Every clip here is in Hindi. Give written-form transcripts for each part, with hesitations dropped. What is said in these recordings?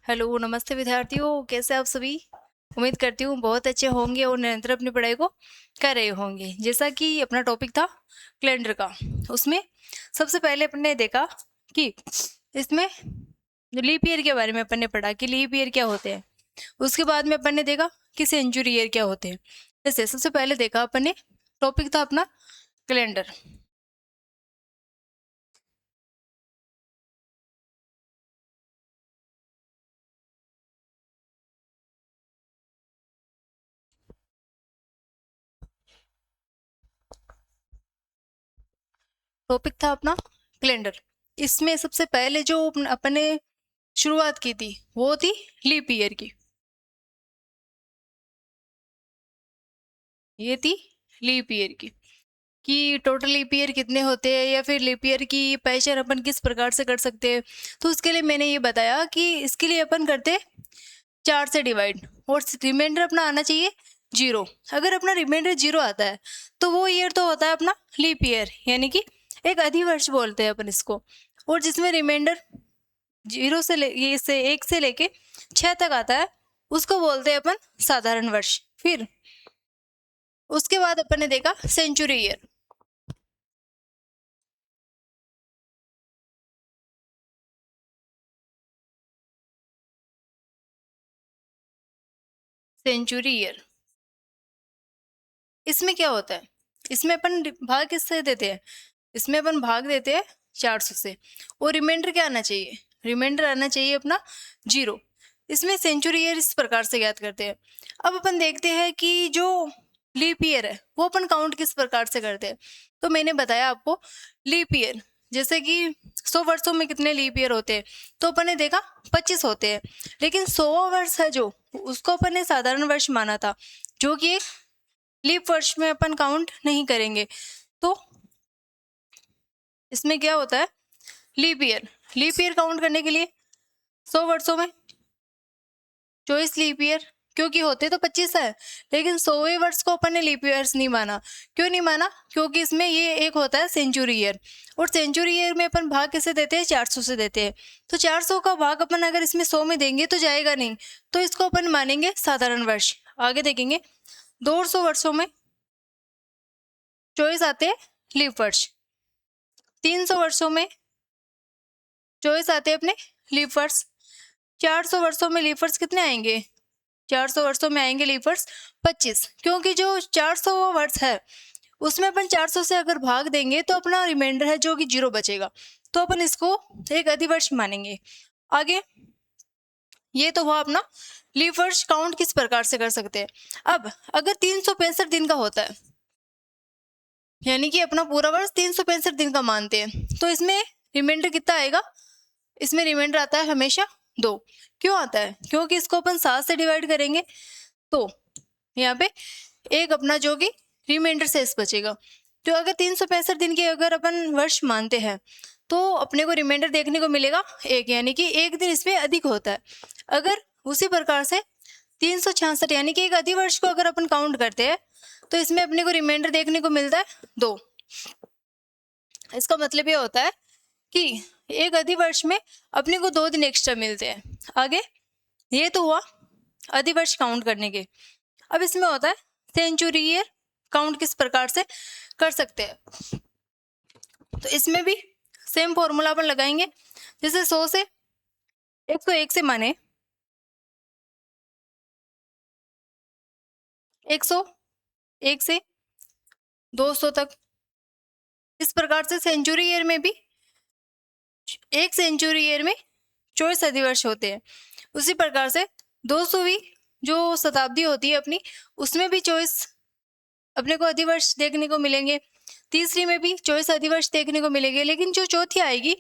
हेलो, नमस्ते विद्यार्थियों, कैसे आप सभी? उम्मीद करती हूँ बहुत अच्छे होंगे और निरंतर अपनी पढ़ाई को कर रहे होंगे। जैसा कि अपना टॉपिक था कैलेंडर का, उसमें सबसे पहले अपन ने देखा कि इसमें लीप ईयर के बारे में अपन ने पढ़ा कि लीप ईयर क्या होते हैं। उसके बाद में अपन ने देखा कि सेंचुरी ईयर क्या होते हैं। जैसे सबसे पहले देखा अपन ने, टॉपिक था अपना कैलेंडर। टॉपिक था अपना कैलेंडर। इसमें सबसे पहले जो अपन ने शुरुआत की थी वो थी लीप ईयर की। ये थी लीप ईयर की कि टोटल लीप ईयर कितने होते हैं या फिर लीप ईयर की पहचान अपन किस प्रकार से कर सकते हैं। तो उसके लिए मैंने ये बताया कि इसके लिए अपन करते 4 से डिवाइड और रिमाइंडर अपना आना चाहिए 0। अगर अपना रिमाइंडर 0 आता है तो वो ईयर तो होता है अपना लीप ईयर, यानी कि एक अधिवर्ष बोलते हैं अपन इसको। और जिसमें रिमाइंडर 0 से ये से 1 से लेके 6 तक आता है उसको बोलते हैं अपन साधारण वर्ष। फिर उसके बाद अपन ने देखा सेंचुरी ईयर। सेंचुरी ईयर इसमें क्या होता है, इसमें अपन भाग किससे देते हैं, इसमें अपन भाग देते हैं 400 से। और रिमाइंडर क्या आना चाहिए, रिमाइंडर आना चाहिए अपना 0। इसमें सेंचुरी ईयर इस प्रकार से ज्ञात करते हैं। अब अपन देखते हैं कि जो लीप ईयर है वो अपन काउंट किस प्रकार से करते हैं। तो मैंने बताया आपको लीप ईयर, जैसे कि 100 वर्षों में कितने लीप ईयर होते हैं, तो अपन ने देखा 25 होते हैं। लेकिन 100 वर्ष है जो, उसको अपन ने साधारण वर्ष माना था, जो कि एक लीप वर्ष में अपन काउंट नहीं करेंगे। तो इसमें क्या होता है, leap year, leap year count करने के लिए 100 वर्षों में 24 लीप ईयर, क्योंकि होते तो 25 है, लेकिन 100वें वर्ष को अपन ने लीप ईयर्स नहीं माना। क्यों नहीं माना, क्योंकि इसमें ये एक होता है सेंचुरी ईयर। और सेंचुरी ईयर में अपन भाग किसे देते हैं, 400 से देते हैं। तो 400 का भाग अपन अगर इसमें 100 में देंगे तो जाएगा नहीं, तो इसको अपन मानेंगे साधारण वर्ष। आगे देखेंगे 200 वर्षों में 24 आते हैं लीप वर्ष। 300 वर्षों में 24 आते हैं अपने लीप वर्ष। 400 वर्षों में लीप वर्ष कितने आएंगे, 400 वर्षों में आएंगे लीप वर्ष 25। क्योंकि जो 400 वर्ष है उसमें अपन 400 से अगर भाग देंगे तो अपना रिमाइंडर है जो कि 0 बचेगा, तो अपन इसको एक अधिवर्ष मानेंगे। आगे ये तो हुआ अपना लीप वर्ष काउंट किस प्रकार से कर सकते हैं। अब अगर 365 दिन का होता है, यानी कि अपना पूरा वर्ष 365 दिन का मानते हैं, तो इसमें रिमाइंडर कितना आएगा, इसमें रिमाइंडर आता है हमेशा 2। क्यों आता है, क्योंकि इसको अपन 7 से डिवाइड करेंगे तो यहाँ पे एक अपना जो कि रिमाइंडर शेष बचेगा। तो अगर 365 दिन के अगर अपन वर्ष मानते हैं तो अपने को रिमाइंडर देखने को मिलेगा 1, यानी कि एक दिन इसमें अधिक होता है। अगर उसी प्रकार से 366 यानी कि एक अधिवर्ष को अगर अपन काउंट करते हैं तो इसमें अपने को रिमाइंडर देखने को मिलता है 2। इसका मतलब ये होता है कि एक अधिवर्ष में अपने को 2 दिन एक्स्ट्रा मिलते हैं। आगे ये तो हुआ अधिवर्ष काउंट करने के। अब इसमें होता है सेंचुरी ईयर काउंट किस प्रकार से कर सकते हैं। तो इसमें भी सेम फॉर्मूला अपन लगाएंगे, जैसे 100 से 101 से माने 101 से 200 तक। इस प्रकार से सेंचुरी ईयर में भी एक सेंचुरी ईयर में 24 अधिवर्ष होते हैं। उसी प्रकार से 200वीं जो शताब्दी होती है अपनी, उसमें भी 24 अपने को अधिवर्ष देखने को मिलेंगे। तीसरी में भी 24 अधिवर्ष देखने को मिलेंगे, लेकिन जो चौथी आएगी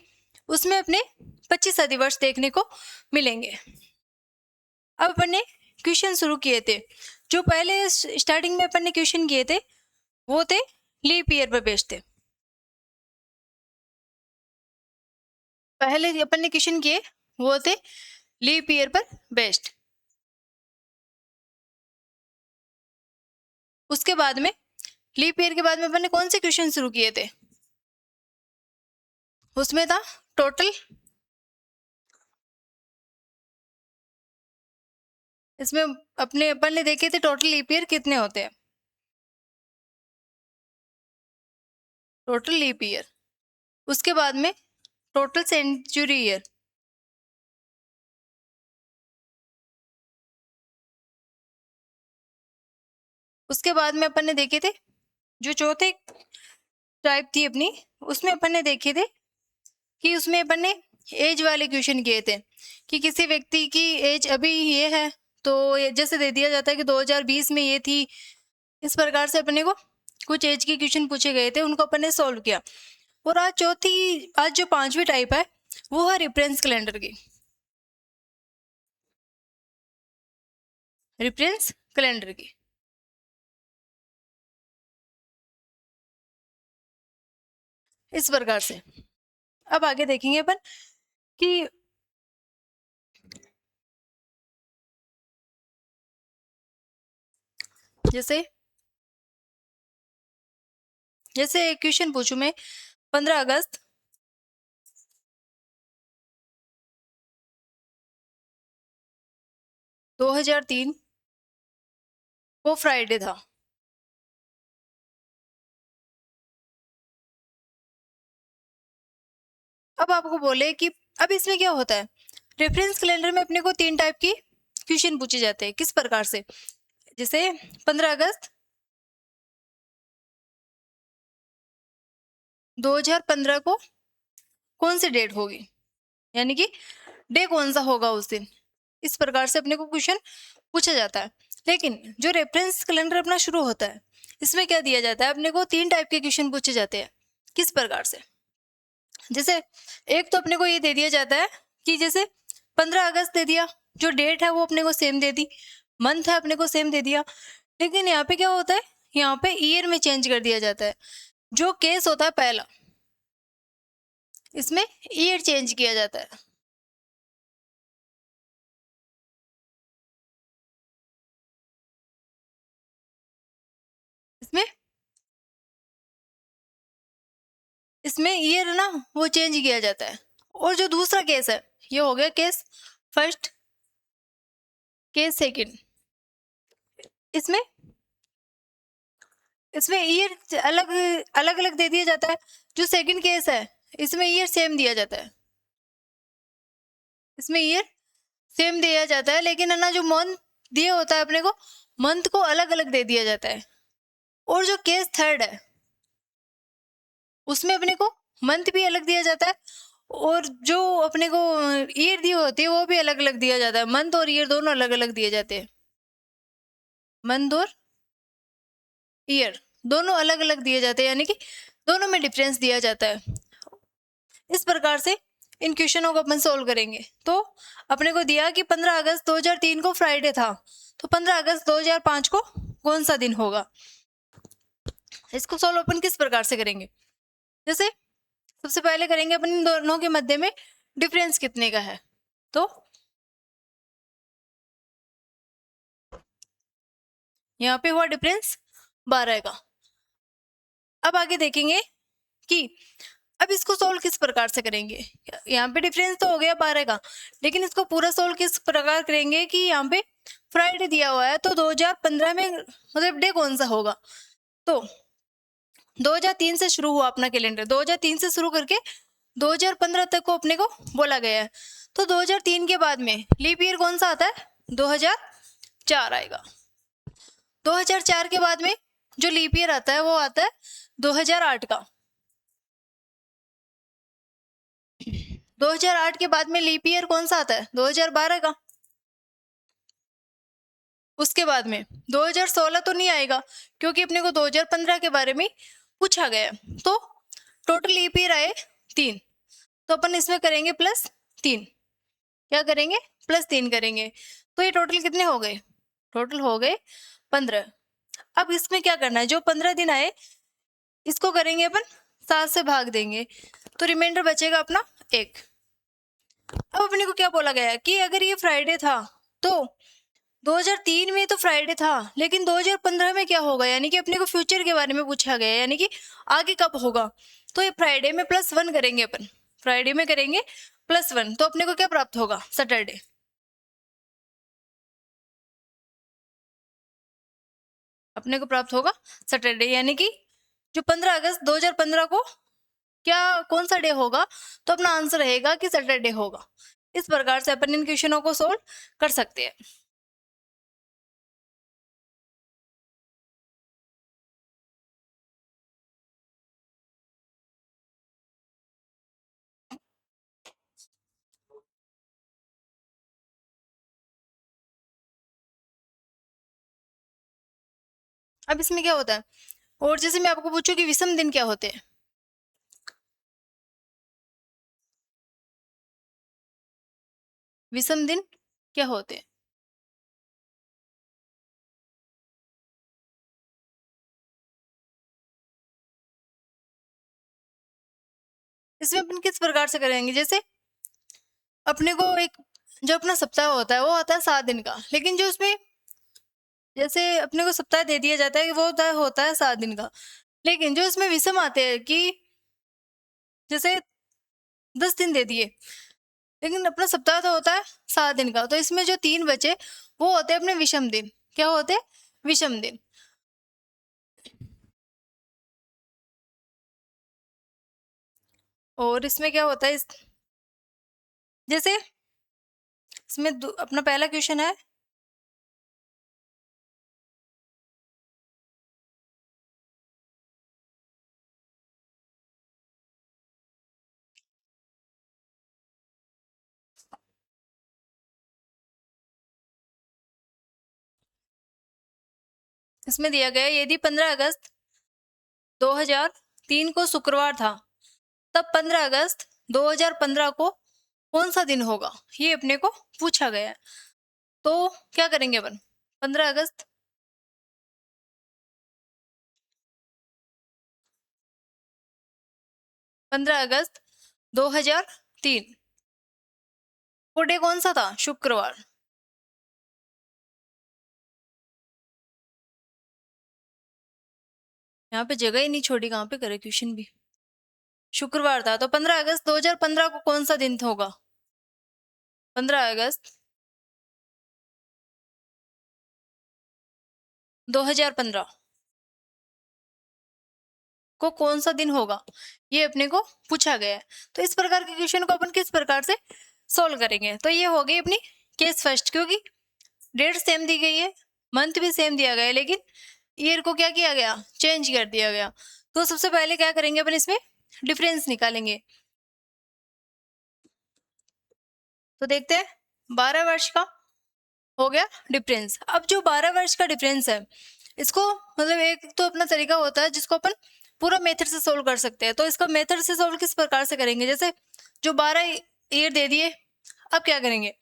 उसमें अपने 25 अधिवर्ष देखने को मिलेंगे। अब अपन ने क्वेश्चन शुरू किए थे, जो पहले स्टार्टिंग में अपन ने क्वेश्चन किए थे वो थे लीप ईयर पर बेस्ड थे। पहले अपन ने क्वेश्चन किए वो थे लीप ईयर पर बेस्ड। उसके बाद में लीप ईयर के बाद में अपन ने कौन से क्वेश्चन शुरू किए थे, उसमें था टोटल इसमें अपन ने देखे थे टोटल लीप ईयर कितने होते हैं, टोटल लीप ईयर। उसके बाद में टोटल सेंचुरी ईयर, उसके बाद में अपन ने देखे थे जो चौथे टाइप थी अपनी, उसमें अपन ने देखे थे कि उसमें अपन ने एज वाले क्वेश्चन किए थे कि किसी व्यक्ति की एज अभी ये है तो जैसे दे दिया जाता है कि 2020 में ये थी, इस प्रकार से अपने को कुछ एज के क्वेश्चन पूछे गए थे, उनको अपन ने सॉल्व किया। और आज जो 5वीं टाइप है वो है रेफरेंस कैलेंडर की, रेफरेंस कैलेंडर की। इस प्रकार से अब आगे देखेंगे अपन कि जैसे क्वेश्चन पूछूं मैं 15 अगस्त 2003 वो फ्राइडे था। अब आपको बोले कि अब इसमें क्या होता है, रेफरेंस कैलेंडर में अपने को 3 टाइप की क्वेश्चन पूछे जाते हैं। किस प्रकार से, जैसे 15 अगस्त 2015 को कौन सी डेट होगी, यानी कि डे कौन सा होगा उस दिन, इस प्रकार से अपने को क्वेश्चन पूछा जाता है। लेकिन जो रेफरेंस कैलेंडर अपना शुरू होता है इसमें क्या दिया जाता है, अपने को 3 टाइप के क्वेश्चन पूछे जाते हैं। किस प्रकार से, जैसे एक तो अपने को ये दे दिया जाता है कि जैसे 15 अगस्त दे दिया, जो डेट है वो अपने को सेम दे दी, मंथ है अपने को सेम दे दिया, लेकिन यहाँ पे क्या होता है, यहाँ पे ईयर में चेंज कर दिया जाता है। जो केस होता है पहला, इसमें ईयर चेंज किया जाता है। इसमें इसमें ईयर ना वो चेंज किया जाता है। और जो दूसरा केस है, ये हो गया केस फर्स्ट, केस सेकंड। इसमें इसमें ईयर अलग अलग अलग दे दिया जाता है। जो सेकंड केस है इसमें ईयर सेम दिया जाता है, इसमें ईयर सेम दिया जाता है, लेकिन है ना जो मंथ दिया होता है अपने को, मंथ को अलग अलग दे दिया जाता है। और जो केस थर्ड है उसमें अपने को मंथ भी अलग दिया जाता है, और जो अपने को ईयर दी होती है वो भी अलग अलग दिया जाता है। मंथ और ईयर दोनों अलग अलग दिए जाते हैं, मंथ और ईयर दोनों अलग अलग दिए जाते हैं, यानी कि दोनों में डिफरेंस दिया जाता है। इस प्रकार से इन क्वेश्चनों को अपन सोल्व करेंगे। तो अपने को दिया कि 15 अगस्त 2003 को फ्राइडे था, तो 15 अगस्त 2005 को कौन सा दिन होगा। इसको सोल्व अपन किस प्रकार से करेंगे, जैसे सबसे पहले करेंगे अपन इन दोनों के मध्य में डिफरेंस कितने का है। तो यहाँ पे हुआ डिफरेंस 12 का। अब आगे देखेंगे कि अब इसको सोल्व किस प्रकार से करेंगे। यहाँ पे डिफरेंस तो हो गया 12 का, लेकिन इसको पूरा सोल्व किस प्रकार करेंगे कि यहाँ पे फ्राइडे दिया हुआ है, तो 2015 में मतलब डे कौन सा होगा। तो 2003 से शुरू हुआ अपना कैलेंडर, 2003 से शुरू करके 2015 तक को अपने को बोला गया है। तो 2003 के बाद में लीप ईयर कौन सा आता है, 2004 आएगा। 2004 के बाद में जो लीप ईयर आता है वो आता है 2008 का। 2008 के बाद में लीप ईयर कौन सा आता है, 2012 का। उसके बाद में 2016 तो नहीं आएगा, क्योंकि अपने को 2015 के बारे में पूछा गया है। तो टोटल लीप ईयर आए 3, तो अपन इसमें करेंगे +3। क्या करेंगे, +3 करेंगे। तो ये टोटल कितने हो गए, टोटल हो गए 15। अब इसमें क्या करना है, जो 15 दिन आए इसको करेंगे अपन 7 से भाग देंगे, तो रिमाइंडर बचेगा अपना 1। अब अपने को क्या बोला गया कि अगर ये फ्राइडे था तो 2003 में तो फ्राइडे था, लेकिन 2015 में क्या होगा, यानी कि अपने को फ्यूचर के बारे में पूछा गया है, यानी कि आगे कब होगा। तो ये फ्राइडे में +1 करेंगे अपन, फ्राइडे में करेंगे +1, तो अपने को क्या प्राप्त होगा, सैटरडे। अपने को प्राप्त होगा सैटरडे, यानी कि जो 15 अगस्त 2015 को क्या कौन सा डे होगा, तो अपना आंसर रहेगा कि सैटरडे होगा। इस प्रकार से अपन इन क्वेश्चनों को सोल्व कर सकते हैं। अब इसमें क्या होता है, और जैसे मैं आपको पूछूं कि विषम दिन क्या होते हैं, विषम दिन क्या होते हैं, इसमें अपन किस प्रकार से करेंगे। जैसे अपने को एक जो अपना सप्ताह होता है वो होता है 7 दिन का, लेकिन जो उसमें जैसे अपने को सप्ताह दे दिया जाता है कि वो होता है 7 दिन का, लेकिन जो इसमें विषम आते हैं कि जैसे 10 दिन दे दिए, लेकिन अपना सप्ताह तो होता है 7 दिन का, तो इसमें जो 3 बचे वो होते हैं अपने विषम दिन। क्या होते हैं, विषम दिन। और इसमें क्या होता है जैसे इसमें अपना पहला क्वेश्चन है, इसमें दिया गया है यदि 15 अगस्त 2003 को शुक्रवार था, तब 15 अगस्त 2015 को कौन सा दिन होगा, ये अपने को पूछा गया है। तो क्या करेंगे अपन, 15 अगस्त 2003 वो डे कौन सा था, शुक्रवार। यहाँ पे जगह ही नहीं छोड़ी, कहाँ पे करे क्वेश्चन भी। शुक्रवार था, तो 15 अगस्त 2015 को कौन सा दिन होगा, 15 अगस्त 2015 को कौन सा दिन होगा, ये अपने को पूछा गया है। तो इस प्रकार के क्वेश्चन को अपन किस प्रकार से सोल्व करेंगे, तो ये हो गई अपनी केस फर्स्ट, क्योंकि डेट सेम दी गई है, मंथ भी सेम दिया गया है, लेकिन ईयर को क्या किया गया, चेंज कर दिया गया। तो सबसे पहले क्या करेंगे अपन, इसमें डिफरेंस निकालेंगे। तो देखते हैं 12 वर्ष का हो गया डिफरेंस। अब जो 12 वर्ष का डिफरेंस है, इसको मतलब एक तो अपना तरीका होता है जिसको अपन पूरा मेथड से सोल्व कर सकते हैं। तो इसका मेथड से सोल्व किस प्रकार से करेंगे, जैसे जो 12 ईयर दे दिए, अब क्या करेंगे,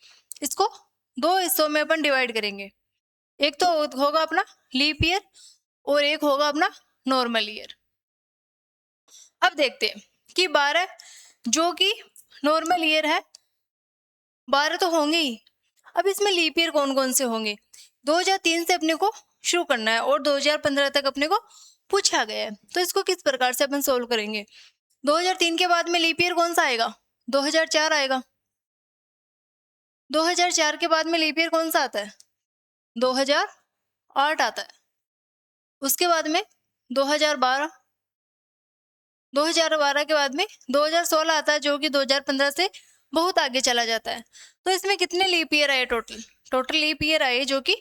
इसको 2 हिस्सों में अपन डिवाइड करेंगे। एक तो होगा अपना लीप ईयर और एक होगा अपना नॉर्मल ईयर। अब देखते हैं कि 12 जो कि नॉर्मल ईयर है, 12 तो होंगे ही। अब इसमें लीप ईयर कौन कौन से होंगे, 2003 से अपने को शुरू करना है और 2015 तक अपने को पूछा गया है। तो इसको किस प्रकार से अपन सोल्व करेंगे, 2003 के बाद में लीप ईयर कौन सा आएगा, 2004 आएगा। 2004 के बाद में लीप ईयर कौन सा आता है, 2008 आता है। उसके बाद में 2012, 2012 के बाद में 2016 आता है, जो कि 2015 से बहुत आगे चला जाता है। तो इसमें कितने लीप ईयर आए, टोटल लीप ईयर आए जो कि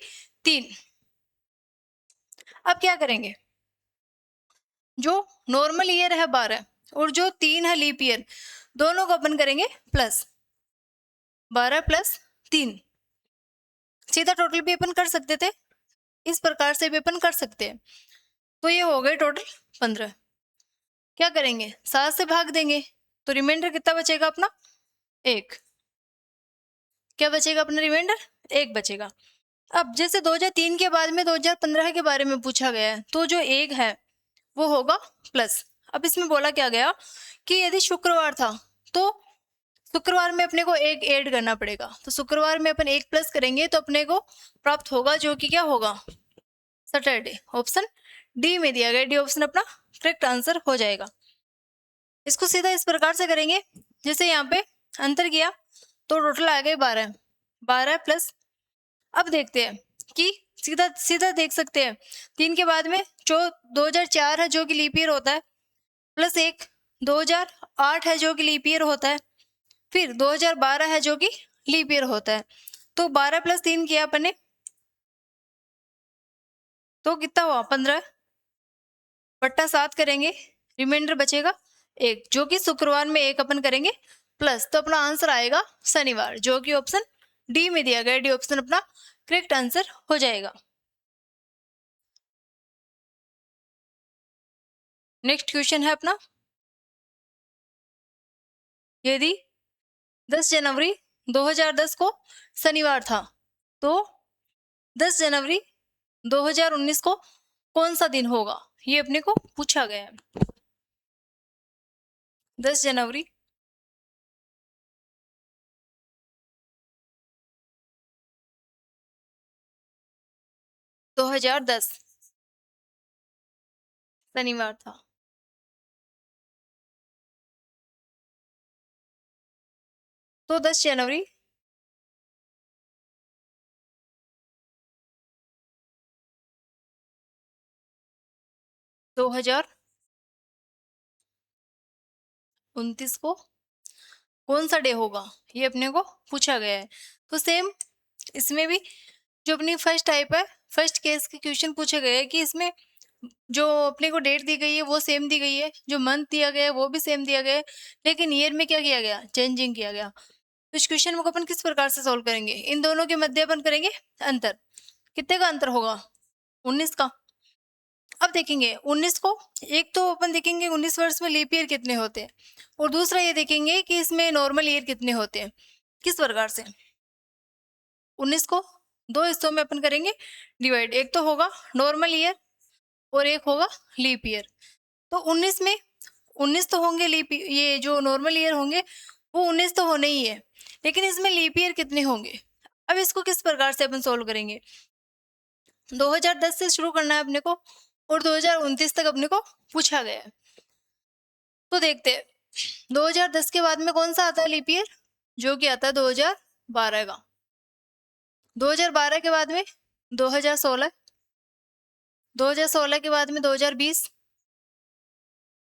3। अब क्या करेंगे, जो नॉर्मल ईयर है 12 और जो 3 है लीप ईयर, दोनों को अपन करेंगे प्लस, 12 प्लस 3। सीधा टोटल भी अपन कर सकते थे, इस प्रकार से भी अपन कर सकते हैं। तो ये हो गए टोटल 15। क्या करेंगे, 7 से भाग देंगे, तो रिमाइंडर कितना बचेगा अपना, 1। क्या बचेगा अपना रिमाइंडर, 1 बचेगा। अब जैसे 2003 के बाद में 2015 के बारे में पूछा गया है, तो जो 1 है वो होगा प्लस। अब इसमें बोला क्या गया कि यदि शुक्रवार था तो शुक्रवार में अपने को 1 ऐड करना पड़ेगा, तो शुक्रवार में अपन 1 प्लस करेंगे तो अपने को प्राप्त होगा, जो कि क्या होगा, सैटरडे। ऑप्शन डी में दिया गया, डी ऑप्शन अपना करेक्ट आंसर हो जाएगा। इसको सीधा इस प्रकार से करेंगे, जैसे यहाँ पे अंतर किया तो टोटल आ गए 12, 12 प्लस। अब देखते हैं कि सीधा सीधा देख सकते हैं 3 के बाद में जो 2004 है जो कि लीप ईयर होता है, प्लस एक 2008 है जो कि लीप ईयर होता है, फिर 2012 है जो कि लीप ईयर होता है। तो 12 + 3 किया अपन ने, तो कितना हुआ 15 बट्टा 7 करेंगे, रिमाइंडर बचेगा 1, जो कि शुक्रवार में 1 अपन करेंगे प्लस, तो अपना आंसर आएगा शनिवार, जो कि ऑप्शन डी में दिया गया। डी ऑप्शन अपना करेक्ट आंसर हो जाएगा। नेक्स्ट क्वेश्चन है अपना, यदि 10 जनवरी 2010 को शनिवार था तो 10 जनवरी 2019 को कौन सा दिन होगा, ये अपने को पूछा गया है। 10 जनवरी 2010 शनिवार था, तो 10 जनवरी 2029 को कौन सा डे होगा, ये अपने को पूछा गया है। तो सेम इसमें भी जो अपनी फर्स्ट टाइप है, फर्स्ट केस के क्वेश्चन पूछे गए हैं कि इसमें जो अपने को डेट दी गई है वो सेम दी गई है, जो मंथ दिया गया है वो भी सेम दिया गया है, लेकिन ईयर में क्या किया गया, चेंजिंग किया गया। तो इस क्वेश्चन को अपन किस प्रकार से सॉल्व करेंगे, इन दोनों के मध्य अपन करेंगे अंतर। कितने का अंतर होगा, 19 का। अब देखेंगे 19 को, एक तो अपन देखेंगे 19 वर्ष में लीप ईयर कितने होते हैं, और दूसरा ये देखेंगे कि इसमें नॉर्मल ईयर कितने होते हैं। किस प्रकार से, 19 को 2 हिस्सों में अपन करेंगे डिवाइड, एक तो होगा नॉर्मल ईयर और एक होगा लीप ईयर। तो 19 में 19 तो होंगे लीप, ये जो नॉर्मल ईयर होंगे वो 19 तो होने ही है, लेकिन इसमें लीप ईयर कितने होंगे। अब इसको किस प्रकार से अपन सोल्व करेंगे, 2010 से शुरू करना है अपने को और 2029 तक अपने को पूछा गया है। तो देखते हैं 2010 के बाद में कौन सा आता है लीप ईयर, जो कि आता है 2012 का। 2012 के बाद में 2016, 2016 के बाद में 2020,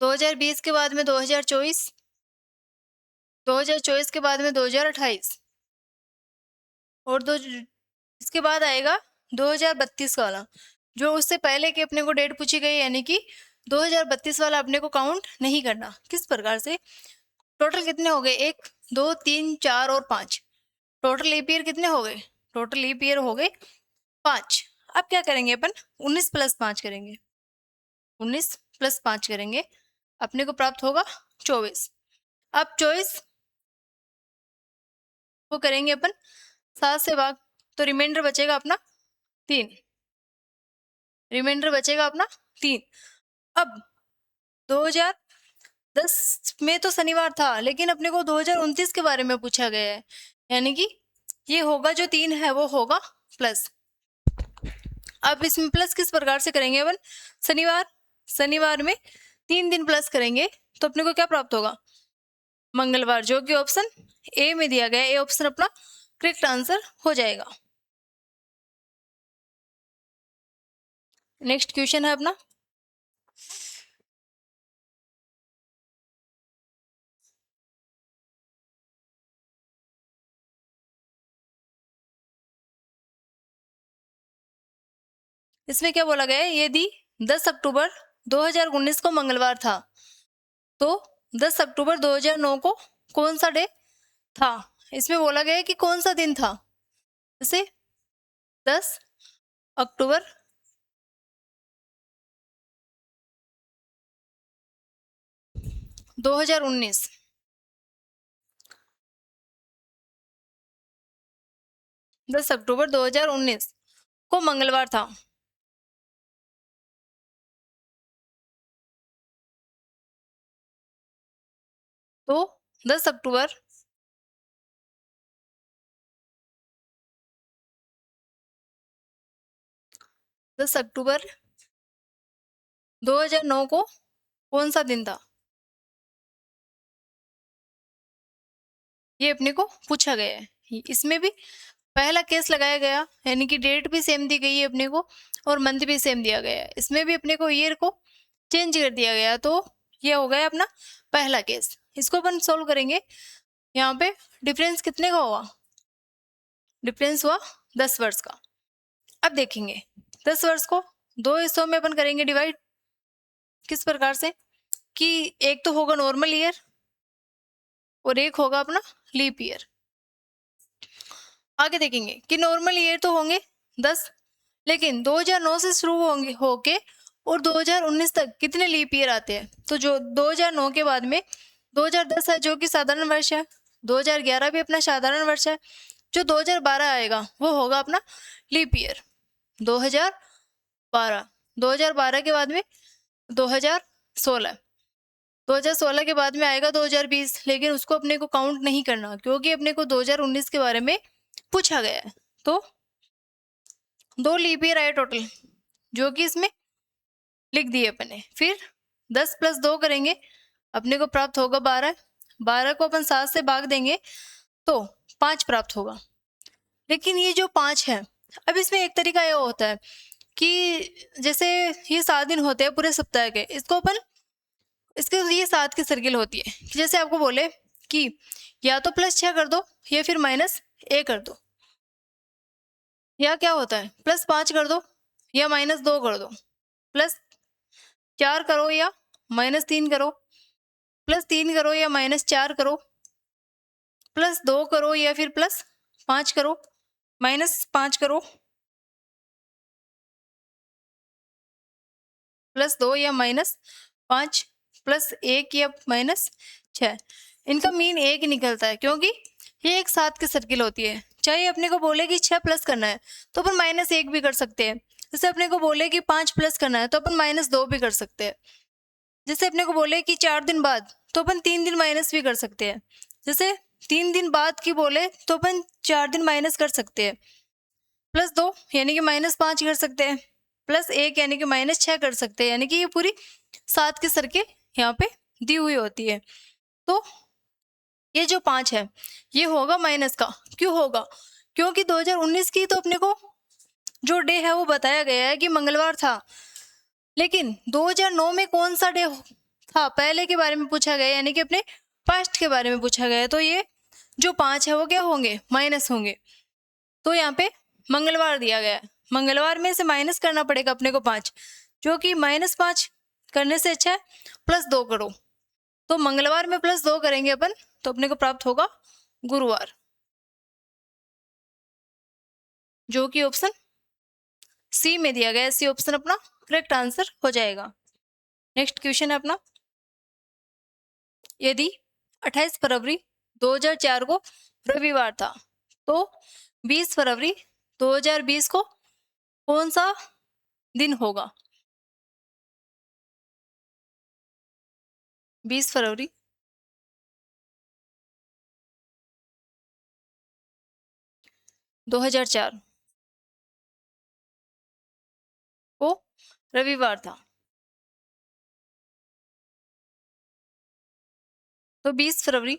2020 के बाद में 2024, 2024 के बाद में 2028, और इसके बाद आएगा 2032 वाला, जो उससे पहले की अपने को डेट पूछी गई, यानी कि 2032 वाला अपने को काउंट नहीं करना। किस प्रकार से, टोटल कितने हो गए, 1 2 3 4 और 5, टोटल लीप ईयर कितने हो गए, टोटल लीप ईयर हो गए 5। अब क्या करेंगे अपन, 19 + 5 करेंगे, 19 + 5 करेंगे, अपने को प्राप्त होगा 24। अब 24 को करेंगे अपन 7 से भाग, तो रिमाइंडर बचेगा अपना 3, रिमाइंडर बचेगा अपना 3। अब 2010 में तो शनिवार था, लेकिन अपने को 2029 के बारे में पूछा गया है, यानी कि ये होगा जो 3 है वो होगा प्लस। अब इसमें प्लस किस प्रकार से करेंगे अपन, शनिवार, शनिवार में 3 दिन प्लस करेंगे तो अपने को क्या प्राप्त होगा, मंगलवार, जो कि ऑप्शन ए में दिया गया है। ए ऑप्शन अपना करेक्ट आंसर हो जाएगा। नेक्स्ट क्वेश्चन है अपना, इसमें क्या बोला गया है, यदि 10 अक्टूबर 2019 को मंगलवार था तो 10 अक्टूबर 2009 को कौन सा डे था। इसमें बोला गया है कि कौन सा दिन था, जैसे 10 अक्टूबर 2019, 10 अक्टूबर 2019 को मंगलवार था, तो 10 अक्टूबर 10 अक्टूबर 2009 को कौन सा दिन था, ये अपने को पूछा गया है। इसमें भी पहला केस लगाया गया, यानी कि डेट भी सेम दी गई है अपने को और मंथ भी सेम दिया गया है, इसमें भी अपने को ईयर को चेंज कर दिया गया, तो ये हो गया अपना पहला केस। इसको अपन सोल्व करेंगे। यहाँ पे डिफरेंस कितने का हुआ, डिफरेंस हुआ 10 वर्ष का। अब देखेंगे 10 वर्ष को 2 हिस्सों में अपन करेंगे डिवाइड। किस प्रकार से कि एक तो होगा नॉर्मल ईयर और एक होगा अपना लीप ईयर। आगे देखेंगे कि नॉर्मल ईयर तो होंगे 10, लेकिन 2009 से शुरू होंगे होके और 2019 तक कितने लीप ईयर आते हैं। तो जो 2009 के बाद में 2010 है जो कि साधारण वर्ष है, 2011 भी अपना साधारण वर्ष है, जो 2012 आएगा वो होगा अपना लीप ईयर 2012 के बाद में 2016 के बाद में आएगा 2020, लेकिन उसको अपने को काउंट नहीं करना क्योंकि अपने को 2019 के बारे में पूछा गया है। तो 2 लीप ईयर आए टोटल, जो कि इसमें लिख दिए अपने। फिर 10 + 2 करेंगे, अपने को प्राप्त होगा 12। 12 को अपन 7 से भाग देंगे तो 5 प्राप्त होगा। लेकिन ये जो 5 है, अब इसमें एक तरीका यह होता है कि जैसे ये 7 दिन होते हैं पूरे सप्ताह के, इसको अपन इसके ये 7 की सर्किल होती है कि जैसे आपको बोले कि या तो +6 कर दो या फिर -1 कर दो, या क्या होता है +5 कर दो या -2 कर दो, +4 करो या -3 करो, +3 करो या -4 करो, +2 करो या फिर +5 करो, -5 करो, +2 या -5, +1 या -6। इनका मीन एक ही निकलता है क्योंकि ये एक 7 की सर्किल होती है। चाहे अपने को बोले कि 6 प्लस करना है तो अपन -1 भी कर सकते हैं। जैसे अपने को बोले कि 5 प्लस करना है तो अपन -2 भी कर सकते हैं। जैसे अपने को बोले कि 4 दिन बाद तो अपन 3 दिन माइनस भी कर सकते हैं। जैसे 3 दिन बाद की बोले तो अपन 4 दिन माइनस कर सकते हैं, +2 यानी कि -5 कर सकते हैं, +1 यानी कि -6 कर सकते हैं, यानी कि ये पूरी 7 की सर्किल यहाँ पे दी हुई होती है। तो ये जो 5 है ये होगा माइनस का। क्यों होगा, क्योंकि 2019 की तो अपने को जो डे है वो बताया गया है कि मंगलवार था, लेकिन 2009 में कौन सा डे था पहले के बारे में पूछा गया, यानी कि अपने पास्ट के बारे में पूछा गया है। तो ये जो 5 है वो क्या होंगे, माइनस होंगे। तो यहाँ पे मंगलवार दिया गया है, मंगलवार में से माइनस करना पड़ेगा अपने को 5, जो कि -5 करने से अच्छा है +2 करो। तो मंगलवार में +2 करेंगे अपन तो अपने को प्राप्त होगा गुरुवार, जो कि ऑप्शन सी में दिया गया है। सी ऑप्शन अपना करेक्ट आंसर हो जाएगा। नेक्स्ट क्वेश्चन है अपना, यदि 28 फरवरी 2004 को रविवार था तो 20 फरवरी 2020 को कौन सा दिन होगा। 20 फरवरी 2004 को रविवार था तो 20 फरवरी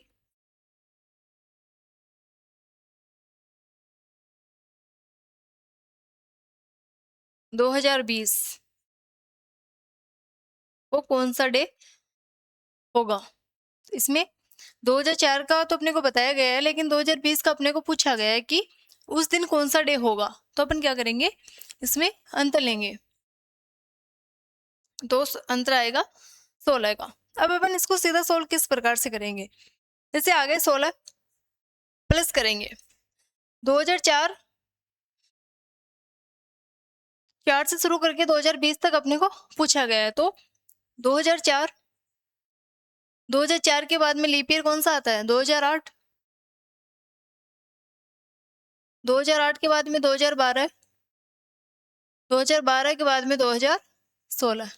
2020 को कौन सा डे होगा। इसमें 2004 का तो अपने को बताया गया है, लेकिन 2020 का अपने को पूछा गया है कि उस दिन कौन सा डे होगा। तो अपन क्या करेंगे, इसमें अंतर लेंगे, 2 अंतर आएगा 16 का। अब अपन इसको सीधा सोल्व किस प्रकार से करेंगे, जैसे आगे 16 प्लस करेंगे 2004 4 से शुरू करके 2020 तक अपने को पूछा गया है। तो 2004 के बाद में लीप ईयर कौन सा आता है, 2008, 2008 के बाद में 2012, 2012 के बाद में 2016।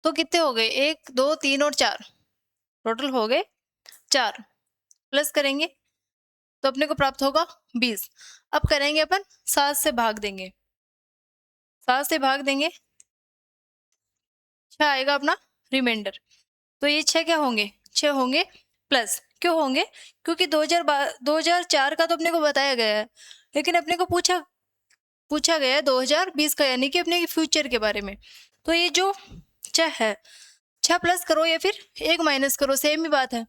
तो कितने हो गए, 1 2 3 और 4, टोटल हो गए 4। प्लस करेंगे तो अपने को प्राप्त होगा 20। अब करेंगे अपन 7 से भाग देंगे, 7 से भाग देंगे 6 आएगा अपना रिमाइंडर। तो ये 6 क्या होंगे, 6 होंगे प्लस, क्यों होंगे? क्योंकि 2004 का तो अपने को बताया गया है, लेकिन अपने को पूछा गया है 2020 का, यानी कि अपने फ्यूचर के बारे में। तो ये जो 6 है, 6 प्लस करो या फिर 1 माइनस करो, सेम ही बात है।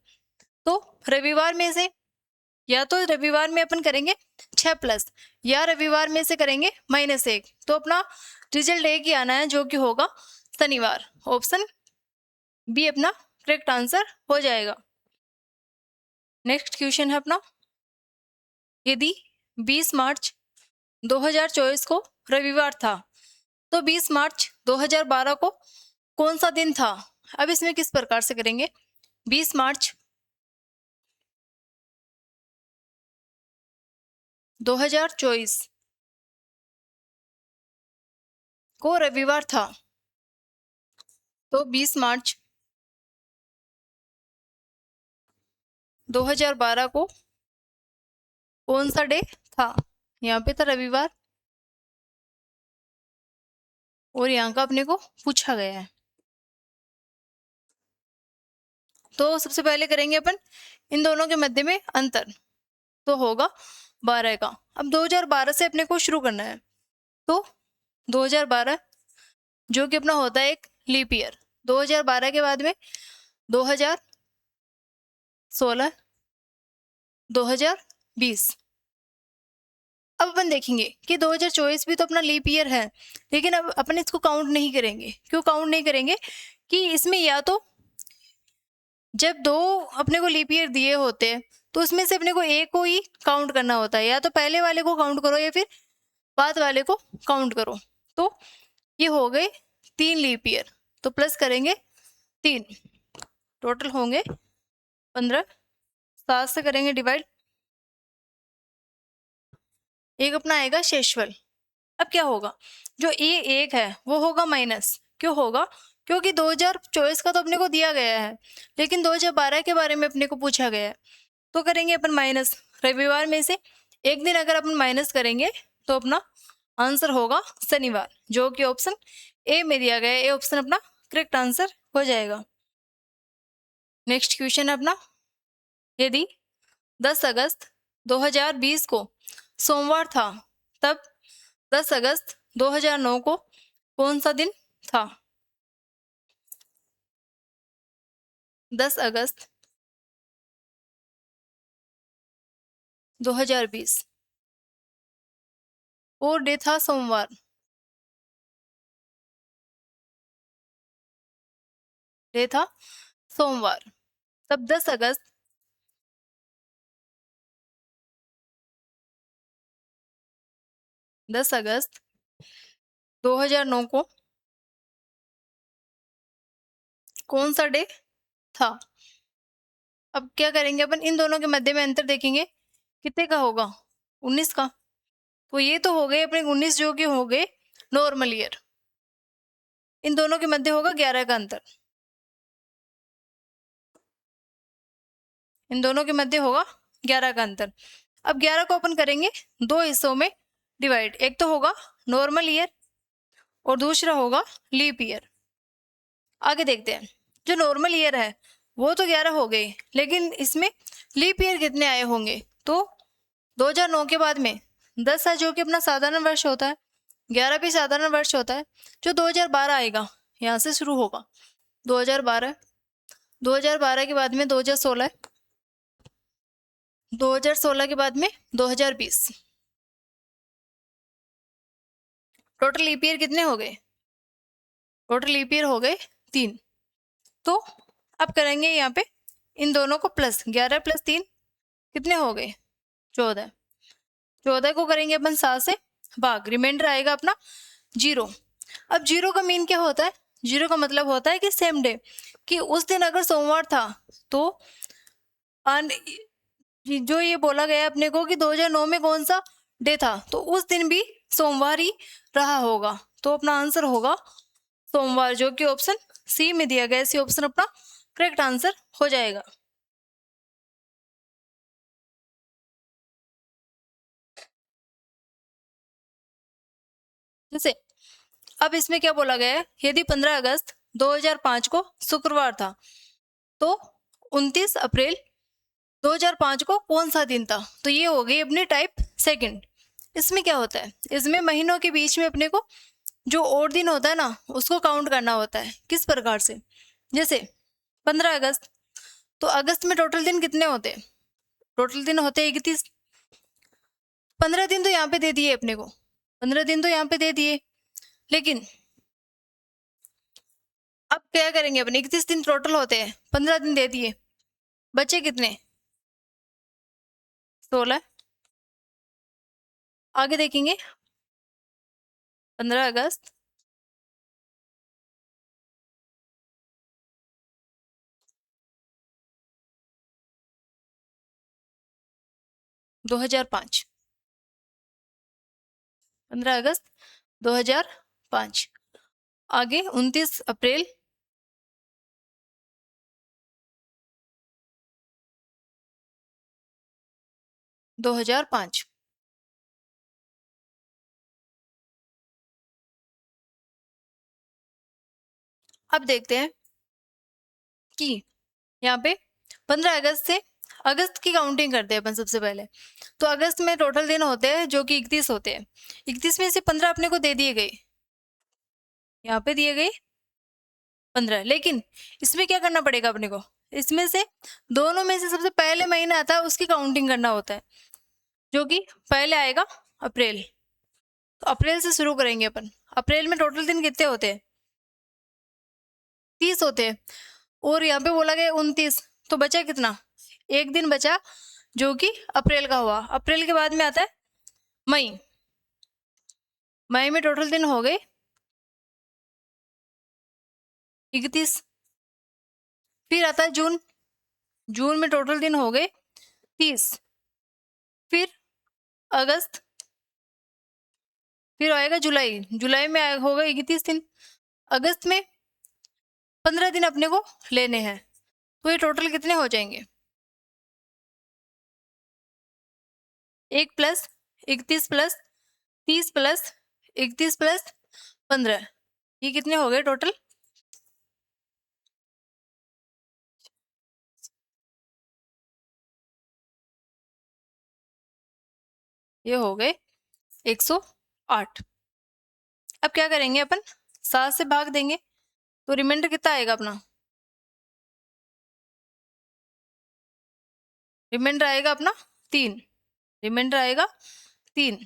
तो रविवार में से या तो रविवार में अपन करेंगे 6 प्लस, या रविवार में से करेंगे -1, तो अपना रिजल्ट एक ही आना है, जो कि होगा शनिवार। ऑप्शन बी अपना करेक्ट आंसर हो जाएगा। नेक्स्ट क्वेश्चन है अपना, यदि 20 मार्च 2024 को रविवार था, तो 20 मार्च 2012 को कौन सा दिन था? अब इसमें किस प्रकार से करेंगे? 20 मार्च 2024 को रविवार था, तो 20 मार्च 2012 को कौन सा डे था? यहाँ पे था रविवार, और यहाँ का अपने को पूछा गया है। तो सबसे पहले करेंगे अपन इन दोनों के मध्य में अंतर, तो होगा 12 का। अब 2012 से अपने को शुरू करना है, तो 2012 जो कि अपना होता है एक लीप ईयर, 2012 के बाद में 2016, 2020। अब अपन देखेंगे कि 2024 भी तो अपना लीप ईयर है, लेकिन अब अपन इसको काउंट नहीं करेंगे। क्यों काउंट नहीं करेंगे? कि इसमें या तो जब 2 अपने को लीप ईयर दिए होते हैं, तो उसमें से अपने को एक को ही काउंट करना होता है, या तो पहले वाले को काउंट करो या फिर बाद वाले को काउंट करो। तो ये हो गए 3 लीप ईयर, तो प्लस करेंगे 3, टोटल होंगे 15, 7 से करेंगे डिवाइड, एक अपना आएगा शेषफल। अब क्या होगा? जो ये 1 है वो होगा माइनस। क्यों होगा? क्योंकि 2024 का तो अपने को दिया गया है, लेकिन 2012 के बारे में अपने को पूछा गया है, तो करेंगे अपन माइनस। रविवार में से एक दिन अगर अपन माइनस करेंगे तो अपना आंसर होगा शनिवार, जो कि ऑप्शन ए में दिया गया है। ए ऑप्शन अपना करेक्ट आंसर हो जाएगा। नेक्स्ट क्वेश्चन है अपना, यदि 10 अगस्त 2020 को सोमवार था, तब 10 अगस्त 2009 को कौन सा दिन था? 10 अगस्त 2020 और डे था सोमवार, डे था सोमवार। तब 10 अगस्त 2009 को कौन सा डे था? अब क्या करेंगे अपन, इन दोनों के मध्य में अंतर देखेंगे, कितने का होगा? 19 का। तो ये तो हो गए अपने 19, जो कि हो गए नॉर्मल ईयर। इन दोनों के मध्य होगा 11 का अंतर, इन दोनों के मध्य होगा 11 का अंतर। अब 11 को अपन करेंगे 2 हिस्सों में डिवाइड, एक तो होगा नॉर्मल ईयर और दूसरा होगा लीप ईयर। आगे देखते हैं, जो नॉर्मल ईयर है वो तो 11 हो गए, लेकिन इसमें लीप ईयर कितने आए होंगे? तो 2009 के बाद में 10 है, जो कि अपना साधारण वर्ष होता है, 11 भी साधारण वर्ष होता है। जो 2012 आएगा यहाँ से शुरू होगा, 2012, 2012 के बाद में 2016, 2016 के बाद में 2020। टोटल लीप ईयर कितने हो गए? टोटल लीप ईयर हो गए 3। तो अब करेंगे यहाँ पे इन दोनों को प्लस, 11 प्लस 3 कितने हो गए? 14। 14 को करेंगे अपन 7 से भाग, रिमाइंडर आएगा अपना 0। अब 0 का मीन क्या होता है? 0 का मतलब होता है कि सेम डे, कि उस दिन अगर सोमवार था तो जो ये बोला गया अपने को कि 2009 में कौन सा डे था, तो उस दिन भी सोमवार ही रहा होगा। तो अपना आंसर होगा सोमवार, जो कि ऑप्शन सी में दिया गया है। सी ऑप्शन अपना करेक्ट आंसर हो जाएगा। जैसे अब इसमें क्या बोला गया है, यदि 15 अगस्त 2005 को शुक्रवार था, तो 29 अप्रैल 2005 को कौन सा दिन था? तो ये हो गई अपनी टाइप सेकंड। इसमें क्या होता है, इसमें महीनों के बीच में अपने को जो और दिन होता है ना उसको काउंट करना होता है। किस प्रकार से? जैसे 15 अगस्त, तो अगस्त में टोटल दिन कितने होते हैं? टोटल दिन होते हैं 31। 15 दिन तो यहाँ पे दे दिए अपने को, 15 दिन तो यहाँ पे दे दिए, लेकिन अब क्या करेंगे अपने? 31 दिन टोटल होते हैं, 15 दिन दे दिए, बचे कितने? 16। आगे देखेंगे 15 अगस्त, दो हजार 15 अगस्त 2005। आगे 29 अप्रैल 2005। अब देखते हैं कि यहाँ पे 15 अगस्त से अगस्त की काउंटिंग करते हैं अपन सबसे पहले। तो अगस्त में टोटल दिन होते हैं जो कि 31 होते हैं। 31 में से 15 अपने को दे दिए गए, यहाँ पे दिए गए 15, लेकिन इसमें क्या करना पड़ेगा अपने को? इसमें से दोनों में से सबसे पहले महीना आता है उसकी काउंटिंग करना होता है, जो कि पहले आएगा अप्रैल। तो अप्रैल से शुरू करेंगे अपन। अप्रैल में टोटल दिन कितने होते हैं? 30 होते हैं, और यहाँ पे बोला गया 29, तो बचा कितना? एक दिन बचा, जो कि अप्रैल का हुआ। अप्रैल के बाद में आता है मई। मई में टोटल दिन हो गए 31। फिर आता है जून। जून में टोटल दिन हो गए 30। फिर अगस्त, फिर आएगा जुलाई। जुलाई में हो गए 31 दिन। अगस्त में 15 दिन अपने को लेने हैं, तो ये टोटल कितने हो जाएंगे? 1 प्लस 31 प्लस 30 प्लस 31 प्लस 15, ये कितने हो गए टोटल? ये हो गए 108। अब क्या करेंगे अपन? 7 से भाग देंगे, तो रिमाइंडर कितना आएगा अपना? रिमाइंडर आएगा अपना 3। रिमाइंडर आएगा 3।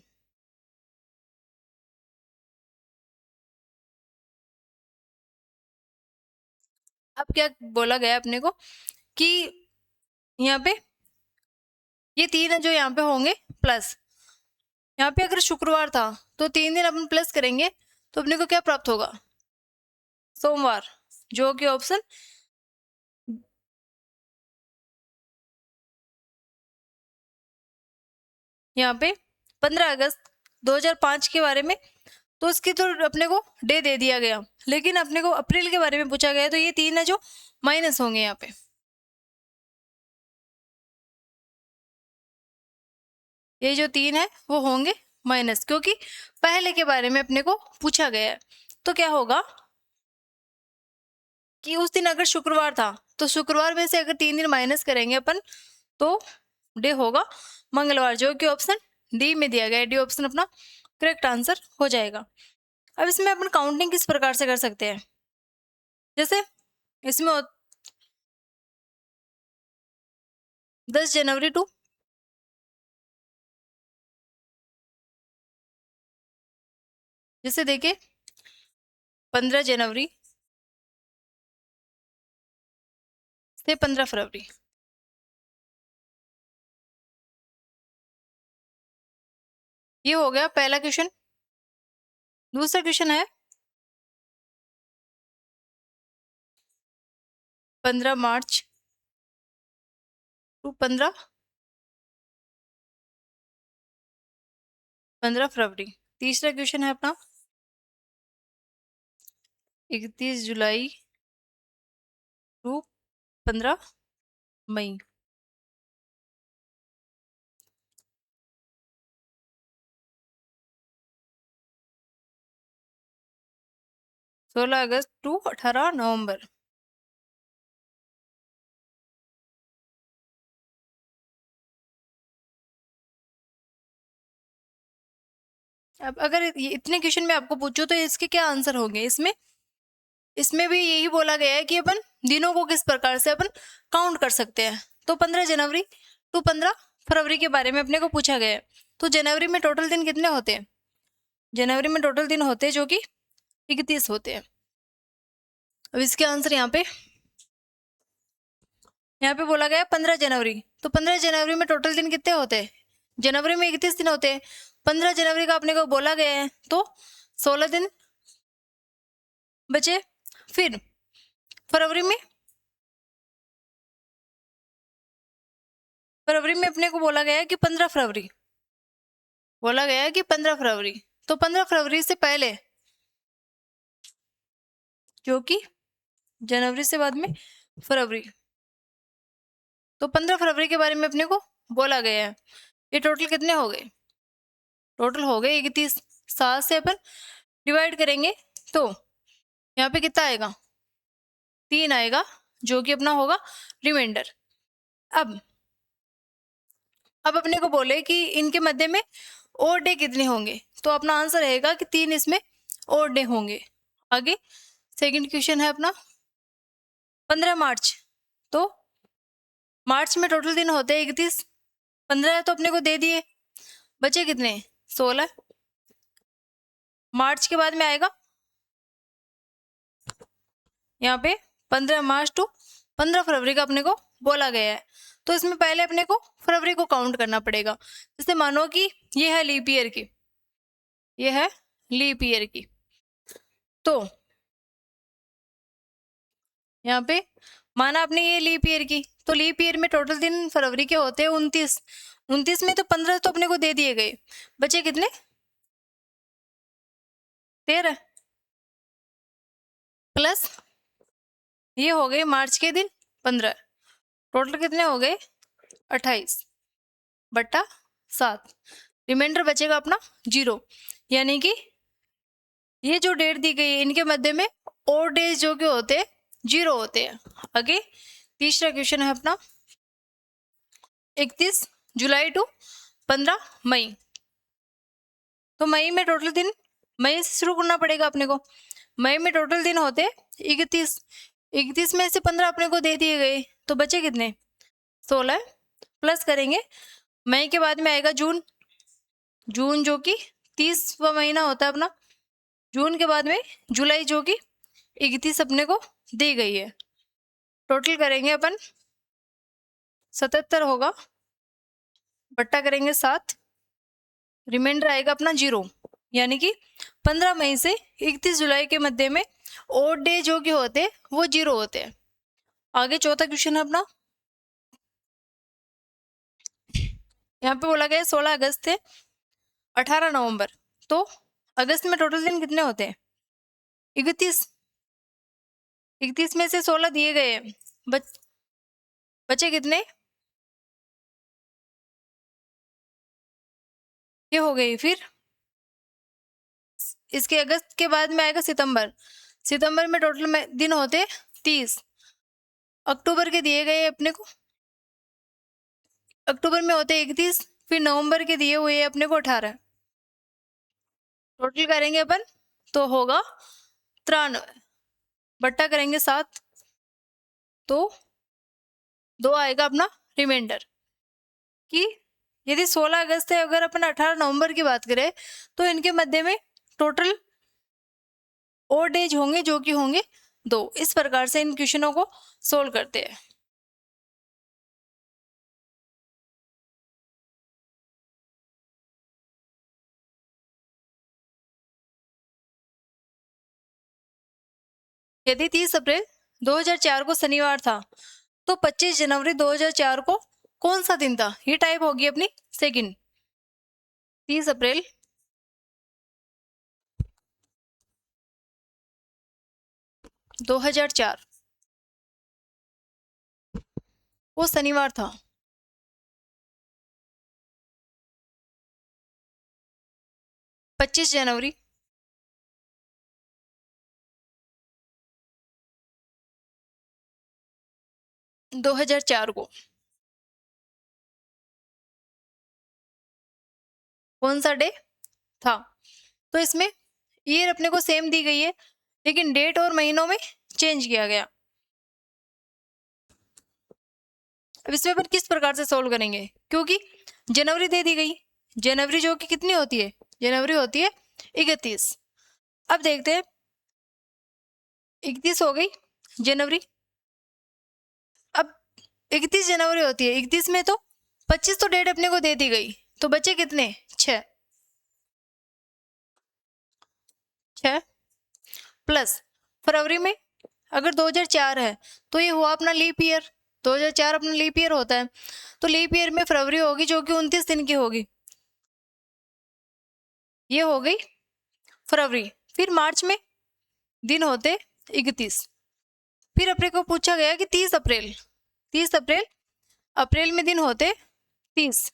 अब क्या बोला गया अपने को कि यहाँ पे ये 3 है जो यहाँ पे होंगे प्लस। यहाँ पे अगर शुक्रवार था तो 3 दिन अपन प्लस करेंगे, तो अपने को क्या प्राप्त होगा? सोमवार, जो कि ऑप्शन यहाँ पे 15 अगस्त 2005 के बारे में, तो उसकी तो अपने को डे दे दिया गया, लेकिन अपने को अप्रैल के बारे में पूछा गया, तो ये 3 है जो माइनस होंगे यहाँ पे। ये जो 3 है वो होंगे माइनस, क्योंकि पहले के बारे में अपने को पूछा गया है। तो क्या होगा कि उस दिन अगर शुक्रवार था तो शुक्रवार में से अगर 3 दिन माइनस करेंगे अपन, तो डे होगा मंगलवार, जो कि ऑप्शन डी में दिया गया है। डी ऑप्शन अपना करेक्ट आंसर हो जाएगा। अब इसमें अपन काउंटिंग किस प्रकार से कर सकते हैं? जैसे इसमें 10 जनवरी टू जैसे देखिए 15 जनवरी से 15 फरवरी, ये हो गया पहला क्वेश्चन। दूसरा क्वेश्चन है 15 मार्च टू 15 फरवरी। तीसरा क्वेश्चन है अपना 31 जुलाई टू 15 मई। 16 अगस्त टू 18 नवंबर। अब अगर इतने क्वेश्चन में आपको पूछूं तो इसके क्या आंसर होंगे? इसमें भी यही बोला गया है कि अपन दिनों को किस प्रकार से अपन काउंट कर सकते हैं। तो 15 जनवरी टू 15 फरवरी के बारे में अपने को पूछा गया है। तो जनवरी में टोटल दिन कितने होते हैं? जनवरी में टोटल दिन होते हैं जो कि 31 होते हैं। अब इसके आंसर यहाँ पे बोला गया 15 जनवरी। तो 15 जनवरी में टोटल दिन कितने होते हैं? जनवरी में 31 दिन होते हैं। 15 जनवरी का अपने को बोला गया है तो 16 दिन बचे। फिर फरवरी में अपने को बोला गया है कि 15 फरवरी बोला गया है कि 15 फरवरी। तो 15 फरवरी से पहले, जो कि जनवरी से बाद में फरवरी, तो 15 फरवरी के बारे में अपने को बोला गया है। ये टोटल कितने हो गए? टोटल हो गए 31। 7 से अपन डिवाइड करेंगे तो यहाँ पे कितना आएगा? 3 आएगा, जो कि अपना होगा रिमाइंडर। अब अपने को बोले कि इनके मध्य में और डे कितने होंगे, तो अपना आंसर रहेगा कि 3 इसमें और डे होंगे। आगे सेकंड क्वेश्चन है अपना 15 मार्च। तो मार्च में टोटल दिन होते हैं 31। 15 तो अपने को दे दिए, बचे कितने? 16। मार्च के बाद में आएगा यहाँ पे 15 मार्च टू 15 फरवरी का अपने को बोला गया है। तो इसमें पहले अपने को फरवरी को काउंट करना पड़ेगा। जैसे मानो कि ये है लीप ईयर की, ये है लीप ईयर की। तो यहाँ पे माना आपने ये लीप ईयर की, तो लीप ईयर में टोटल दिन फरवरी के होते हैं 29। 29 में तो 15 तो अपने को दे दिए गए, बचे कितने? 13 प्लस ये हो गए मार्च के दिन 15। टोटल कितने हो गए? 28 बट्टा 7। रिमाइंडर बचेगा अपना 0। यानी कि ये जो डेट दी गई है इनके मध्य में और डेज जो कि होते हैं 0 होते हैं। आगे तीसरा क्वेश्चन है अपना 31 जुलाई टू 15 मई। तो मई में टोटल दिन, मई से शुरू करना पड़ेगा अपने को। मई में टोटल दिन होते 31। 31 में से 15 अपने को दे दिए गए, तो बचे कितने? 16 प्लस करेंगे। मई के बाद में आएगा जून। जून जो कि 30वां महीना होता है अपना। जून के बाद में जुलाई जो कि 31 अपने को दी गई है। टोटल करेंगे अपन 77 होगा, बट्टा करेंगे 7, रिमाइंडर आएगा अपना 0। यानी कि 15 मई से 31 जुलाई के मध्य में ओड डे जो कि होते हैं वो 0 होते हैं। आगे चौथा क्वेश्चन है अपना, यहाँ पे बोला गया 16 अगस्त से 18 नवंबर। तो अगस्त में टोटल दिन कितने होते हैं? 31। 31 में से 16 दिए गए हैं, बचे कितने? ये हो गई। फिर इसके अगस्त के बाद में आएगा सितंबर। सितंबर में टोटल में दिन होते 30। अक्टूबर के दिए गए अपने को, अक्टूबर में होते 31। फिर नवंबर के दिए हुए अपने को 18। टोटल करेंगे अपन तो होगा 93, बट्टा करेंगे 7, तो 2 आएगा अपना रिमाइंडर। कि यदि 16 अगस्त है, अगर अपन 18 नवंबर की बात करें तो इनके मध्य में टोटल और डेज होंगे जो कि होंगे 2। इस प्रकार से इन क्वेश्चनों को सोल्व करते हैं। यदि 30 अप्रैल 2004 को शनिवार था तो 25 जनवरी 2004 को कौन सा दिन था? ये टाइप होगी अपनी सेकंड। 30 अप्रैल 2004 वो शनिवार था। 25 जनवरी 2004 को कौन सा डे था? तो इसमें ईयर अपने को सेम दी गई है, लेकिन डेट और महीनों में चेंज किया गया। अब इसमें अपन किस प्रकार से सोल्व करेंगे, क्योंकि जनवरी दे दी गई, जनवरी जो कि कितनी होती है, जनवरी होती है 31। अब देखते हैं 31 हो गई जनवरी। अब 31 जनवरी होती है, 31 में तो 25 तो डेट अपने को दे दी गई, तो बचे कितने, 6 प्लस फरवरी में अगर 2004 है तो ये हुआ अपना लीप ईयर, 2004 अपना लीप ईयर होता है, तो लीप ईयर में फरवरी होगी जो कि 29 दिन की होगी, ये हो गई फरवरी। फिर मार्च में दिन होते 31। फिर अपने को पूछा गया कि 30 अप्रैल, 30 अप्रैल, अप्रैल में दिन होते 30।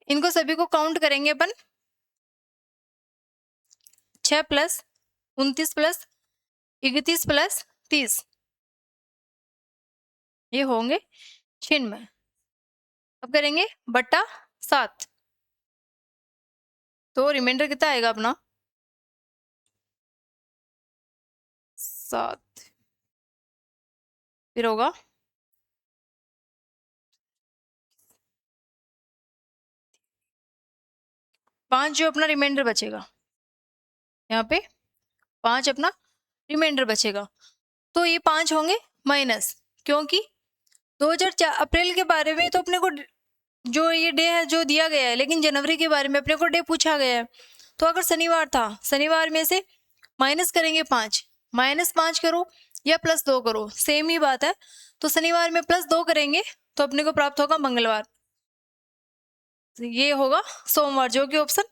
इनको सभी को काउंट करेंगे अपन, 6 प्लस 29 प्लस 31 प्लस 30, ये होंगे 96। अब करेंगे बट्टा 7, तो रिमाइंडर कितना आएगा अपना 7। फिर होगा 5 जो अपना रिमाइंडर बचेगा, यहाँ पे 5 अपना रिमाइंडर बचेगा, तो ये 5 होंगे माइनस, क्योंकि 2004 अप्रैल के बारे में तो अपने को जो ये डे है जो दिया गया है, लेकिन जनवरी के बारे में अपने को डे पूछा गया है। तो अगर शनिवार था, शनिवार में से माइनस करेंगे 5, -5 करो या +2 करो, सेम ही बात है। तो शनिवार में +2 करेंगे तो अपने को प्राप्त होगा मंगलवार, तो ये होगा सोमवार, जो कि ऑप्शन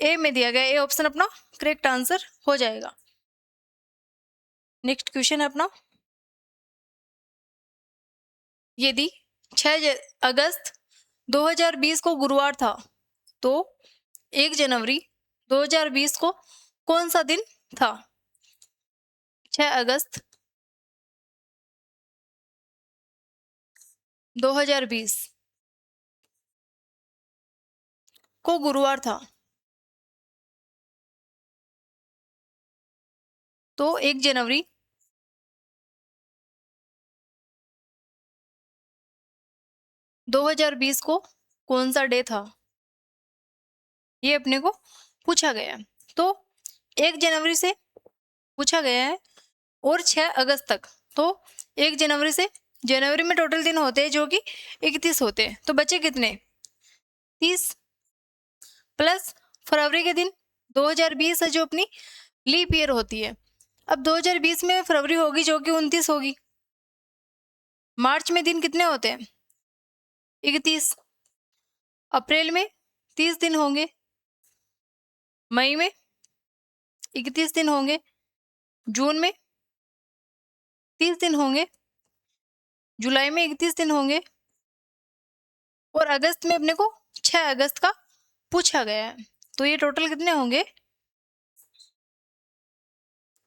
ए में दिया गया। ए ऑप्शन अपना करेक्ट आंसर हो जाएगा। नेक्स्ट क्वेश्चन है अपना, यदि 6 अगस्त 2020 को गुरुवार था तो 1 जनवरी 2020 को कौन सा दिन था। 6 अगस्त 2020 को गुरुवार था, तो 1 जनवरी 2020 को कौन सा डे था, ये अपने को पूछा गया है। तो 1 जनवरी से पूछा गया है और 6 अगस्त तक, तो 1 जनवरी से, जनवरी में टोटल दिन होते हैं जो कि 31 होते हैं, तो बचे कितने 30 प्लस फरवरी के दिन 2020 है जो अपनी लीप ईयर होती है। अब 2020 में फरवरी होगी जो कि 29 होगी। मार्च में दिन कितने होते हैं 31, अप्रैल में 30 दिन होंगे, मई में 31 दिन होंगे, जून में 30 दिन होंगे, जुलाई में 31 दिन होंगे, और अगस्त में अपने को 6 अगस्त का पूछा गया है। तो ये टोटल कितने होंगे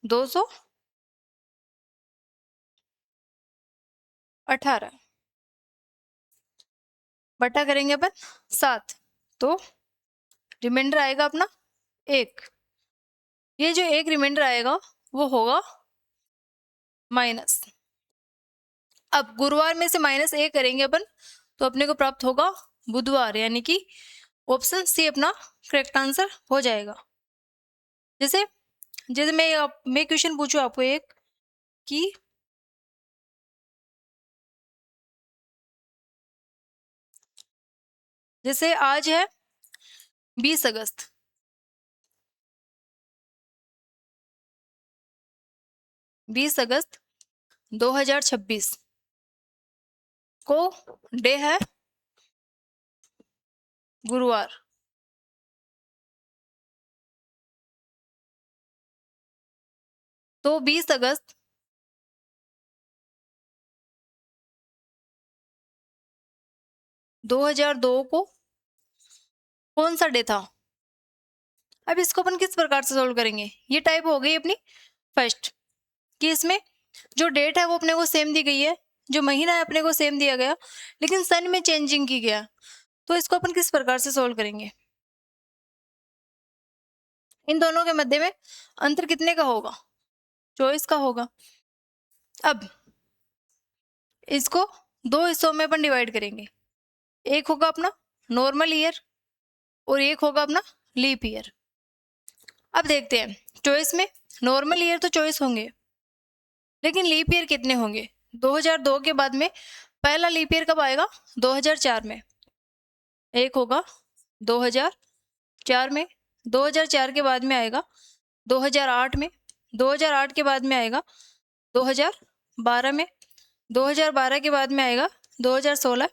218 बटा करेंगे अपन 7, तो रिमाइंडर आएगा अपना 1। ये जो 1 रिमाइंडर आएगा वो होगा माइनस। अब गुरुवार में से -1 करेंगे अपन तो अपने को प्राप्त होगा बुधवार, यानी कि ऑप्शन सी अपना करेक्ट आंसर हो जाएगा। जैसे जैसे मैं क्वेश्चन पूछूं आपको एक कि जैसे आज है 20 अगस्त, 20 अगस्त 2026 को डे है गुरुवार, तो 20 अगस्त 2002 को कौन सा डे था। अब इसको अपन किस प्रकार से सोल्व करेंगे, ये टाइप हो गई अपनी फर्स्ट, कि इसमें जो डेट है वो अपने को सेम दी गई है, जो महीना है अपने को सेम दिया गया, लेकिन सन में चेंजिंग की गया। तो इसको अपन किस प्रकार से सोल्व करेंगे, इन दोनों के मध्य में अंतर कितने का होगा? 24 का होगा। अब इसको दो हिस्सों में अपन डिवाइड करेंगे, एक होगा अपना नॉर्मल ईयर और एक होगा अपना लीप ईयर। अब देखते हैं, चॉइस में नॉर्मल ईयर तो 24 होंगे, लेकिन लीप ईयर कितने होंगे? 2002 के बाद में पहला लीप ईयर कब आएगा? 2004 में। एक होगा 2004 में, 2004 के बाद में आएगा 2008 में, 2008 के बाद में आएगा 2012 में, 2012 के बाद में आएगा 2016,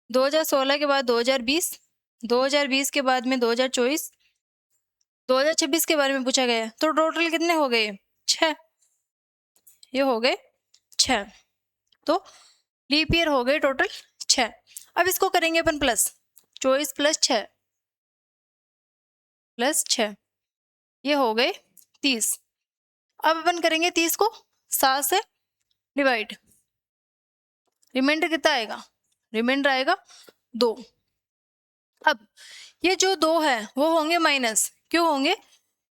2016 के बाद 2020, 2020 के बाद में 2024, 2026 के बारे में पूछा गया है। तो टोटल कितने हो गए? 6। ये हो गए 6, तो लीप ईयर हो गए टोटल 6। अब इसको करेंगे अपन प्लस, 24 प्लस 6 प्लस 6, ये हो गए 30। अब अपन करेंगे 30 को 7 से डिवाइड, रिमाइंडर कितना आएगा? रिमाइंडर आएगा 2। अब ये जो 2 है वो होंगे माइनस, क्यों होंगे?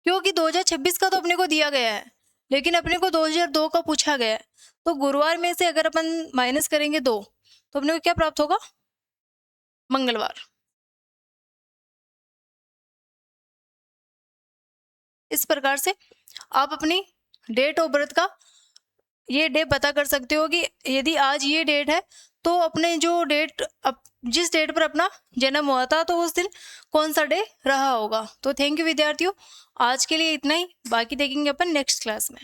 क्योंकि 2026 का तो अपने को दिया गया है, लेकिन अपने को 2002 का पूछा गया है। तो गुरुवार में से अगर अपन माइनस करेंगे 2 तो अपने को क्या प्राप्त होगा? मंगलवार। इस प्रकार से आप अपनी डेट ऑफ बर्थ का ये डे पता कर सकते हो कि यदि आज ये डेट है तो अपने जो डेट जिस डेट पर अपना जन्म हुआ था तो उस दिन कौन सा डे रहा होगा। तो थैंक यू विद्यार्थियों, आज के लिए इतना ही, बाकी देखेंगे अपन नेक्स्ट क्लास में।